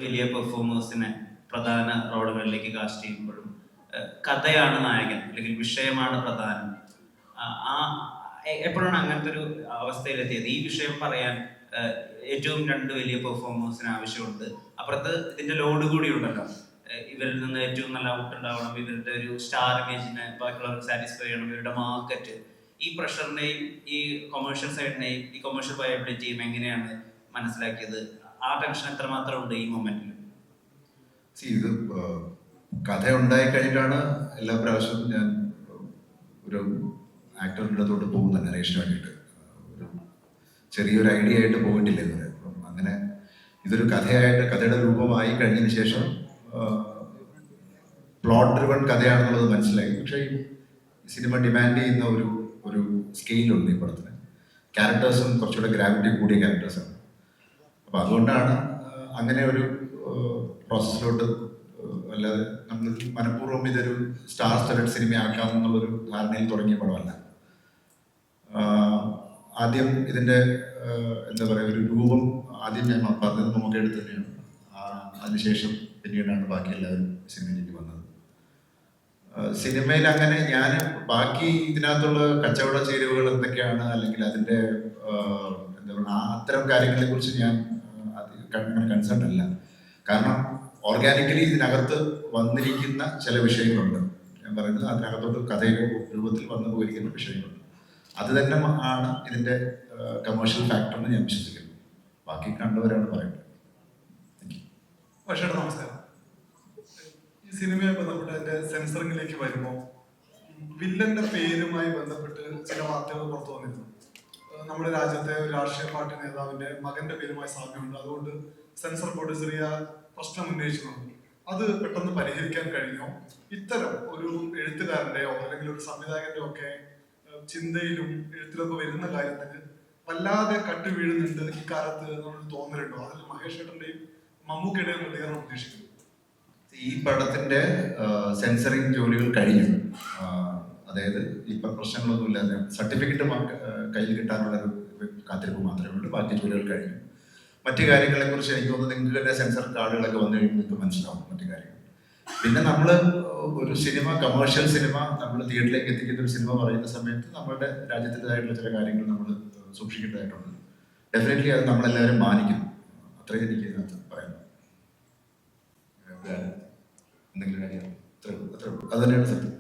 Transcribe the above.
വലിയ പെർഫോമേഴ്സിനെ പ്രധാന റോളുകളിലേക്ക് കാസ്റ്റ് ചെയ്യുമ്പോഴും കഥയാണ് നായകൻ അല്ലെങ്കിൽ വിഷയമാണ് പ്രധാനം. ആ എപ്പോഴാണ് അങ്ങനത്തെ ഒരു അവസ്ഥയിലെത്തിയത്? ഈ വിഷയം പറയാൻ ഏറ്റവും രണ്ട് വലിയ പെർഫോമേഴ്സിന് ആവശ്യമുണ്ട്, അപ്പുറത്ത് ഇതിന്റെ ലോഡ് കൂടി ഉണ്ടല്ലോ. ഇവരിൽ നിന്ന് ഏറ്റവും നല്ല ഔട്ട് ഉണ്ടാവണം, ഇവരുടെ ഒരു സ്റ്റാർ ഇമേജിനെ ബാക്കിയുള്ളവർക്ക് സാറ്റിസ്ഫൈ ചെയ്യണം, ഇവരുടെ മാർക്കറ്റ്. ഈ പ്രഷറിനെയും ഈ കൊമേഴ്ഷ്യൽ സൈഡിനെയും ഈ കൊമേഴ്ഷ്യൽ വയബിലിറ്റിയും എങ്ങനെയാണ് മനസ്സിലാക്കിയത്? ആ ടെൻഷൻ എത്രമാത്രം ഉണ്ട് ഈ മൊമെന്റിൽ? ഇത് കഥ ഉണ്ടായി കഴിഞ്ഞിട്ടാണ് എല്ലാ പ്രാവശ്യവും ഞാൻ ഒരു ആക്ടറിൻ്റെ അടുത്തോട്ട് പോകുന്നത് നരേഷന് വേണ്ടിയിട്ട്. ഒരു ചെറിയൊരു ഐഡിയ ആയിട്ട് പോയിട്ടില്ല ഇതുവരെ. അപ്പം അങ്ങനെ ഇതൊരു കഥയുടെ രൂപമായി കഴിഞ്ഞതിന് ശേഷം പ്ലോട്ട് ഡ്രിവൺ കഥയാണെന്നുള്ളത് മനസ്സിലായി. പക്ഷേ ഈ സിനിമ ഡിമാൻഡ് ചെയ്യുന്ന ഒരു സ്കെയിലുണ്ട് ഈ പടത്തിന്. ക്യാരക്ടേഴ്സും കുറച്ചുകൂടെ ഗ്രാവിറ്റി കൂടിയ ക്യാരക്ടേഴ്സാണ്. അപ്പം അതുകൊണ്ടാണ് അങ്ങനെ ഒരു പ്രോസസ്സിലോട്ട്, അല്ലാതെ നമ്മൾ മനഃപൂർവ്വം ഇതൊരു സ്റ്റാർ സ്റ്റഡഡ് സിനിമയാക്കാമെന്നുള്ളൊരു ധാരണയിൽ തുടങ്ങിയ പടമല്ല. ആദ്യം ഇതിൻ്റെ എന്താ പറയുക, ഒരു രൂപം ആദ്യം ഞാൻ പറഞ്ഞത് നമുക്ക് എടുത്ത് തന്നെയാണ്. അതിനുശേഷം പിന്നീടാണ് ബാക്കി എല്ലാവരും സിനിമയിലേക്ക് വന്നത്. സിനിമയിൽ അങ്ങനെ ഞാൻ ബാക്കി ഇതിനകത്തുള്ള കച്ചവട ചേരുവകൾ എന്തൊക്കെയാണ്, അല്ലെങ്കിൽ അതിൻ്റെ എന്താ പറയുക, അത്തരം കാര്യങ്ങളെ കുറിച്ച് ഞാൻ അങ്ങനെ കൺസേൺ അല്ല. കാരണം ഓർഗാനിക്കലി ഇതിനകത്ത് വന്നിരിക്കുന്ന ചില വിഷയങ്ങളുണ്ട്. ഞാൻ പറയുന്നത് അതിനകത്തോട്ട് കഥയുടെ രൂപത്തിൽ വന്നു പോയിരിക്കുന്ന വിഷയങ്ങളുണ്ട്. അത് തന്നെ ആണ് ഇതിൻ്റെ കമേഴ്ഷ്യൽ ഫാക്ടർ എന്ന് ഞാൻ വിശ്വസിക്കുന്നു. ബാക്കി കണ്ടവരാണ് പറയുന്നത്. പക്ഷേ നമസ്കാരം. ഈ സിനിമയെ ബന്ധപ്പെട്ട് അതിന്റെ സെൻസറിങ്ങിലേക്ക് വരുമ്പോൾ വില്ലന്റെ പേരുമായി ബന്ധപ്പെട്ട് ചില വാർത്തകൾ പുറത്തു വന്നിരുന്നു. നമ്മുടെ രാജ്യത്തെ ഒരു രാഷ്ട്രീയ പാർട്ടി നേതാവിന്റെ മകന്റെ പേരുമായി സാമ്യമുണ്ട്, അതുകൊണ്ട് സെൻസർ ബോർഡ് ചെറിയ പ്രശ്നം ഉന്നയിച്ചിട്ടുണ്ട്. അത് പെട്ടെന്ന് പരിഹരിക്കാൻ കഴിഞ്ഞോ? ഇത്തരം ഒരു എഴുത്തുകാരന്റെയോ അല്ലെങ്കിൽ ഒരു സംവിധായകന്റെയോ ഒക്കെ ചിന്തയിലും എഴുത്തിലൊക്കെ വരുന്ന കാര്യത്തിന് വല്ലാതെ കട്ടു വീഴുന്നുണ്ട് ഈ കാലത്ത് നമ്മൾ തോന്നലുണ്ടോ? അതിൽ മഹേഷ് ഏട്ടന്റെയും മമ്മൂക്കയുടെയും പ്രതികരണം ഉദ്ദേശിക്കുന്നു. ഈ പടത്തിന്റെ സെൻസറിങ് ജോലികൾ കഴിഞ്ഞു. അതായത് ഇപ്പം പ്രശ്നങ്ങളൊന്നുമില്ലാതെ സർട്ടിഫിക്കറ്റ് കയ്യിൽ കിട്ടാനുള്ള ഒരു കാത്തിരിപ്പ് മാത്രമേ ഉള്ളൂ. ബാക്കി ജോലികൾ കഴിഞ്ഞു. മറ്റു കാര്യങ്ങളെ കുറിച്ച് എനിക്ക് തോന്നുന്നു നിങ്ങൾക്ക് തന്നെ സെൻസർ കാർഡുകളൊക്കെ വന്നു കഴിയുമ്പോൾ നിങ്ങൾക്ക് മനസ്സിലാവും മറ്റു കാര്യങ്ങൾ. പിന്നെ നമ്മൾ ഒരു സിനിമ, കമേഴ്ഷ്യൽ സിനിമ നമ്മൾ തിയേറ്ററിലേക്ക് എത്തിക്കുന്ന ഒരു സിനിമ പറയുന്ന സമയത്ത് നമ്മുടെ രാജ്യത്തിൻ്റെതായിട്ടുള്ള ചില കാര്യങ്ങൾ നമ്മൾ സൂക്ഷിക്കേണ്ടതായിട്ടുണ്ട്. ഡെഫിനറ്റ്ലി അത് നമ്മളെല്ലാവരും മാനിക്കുന്നു. അത്രയും എനിക്ക് ഇതിനകത്ത് പറയുന്നു. എന്തെങ്കിലും കാര്യം അത്രേ ഉള്ളൂ. അത് തന്നെയാണ് സത്യം.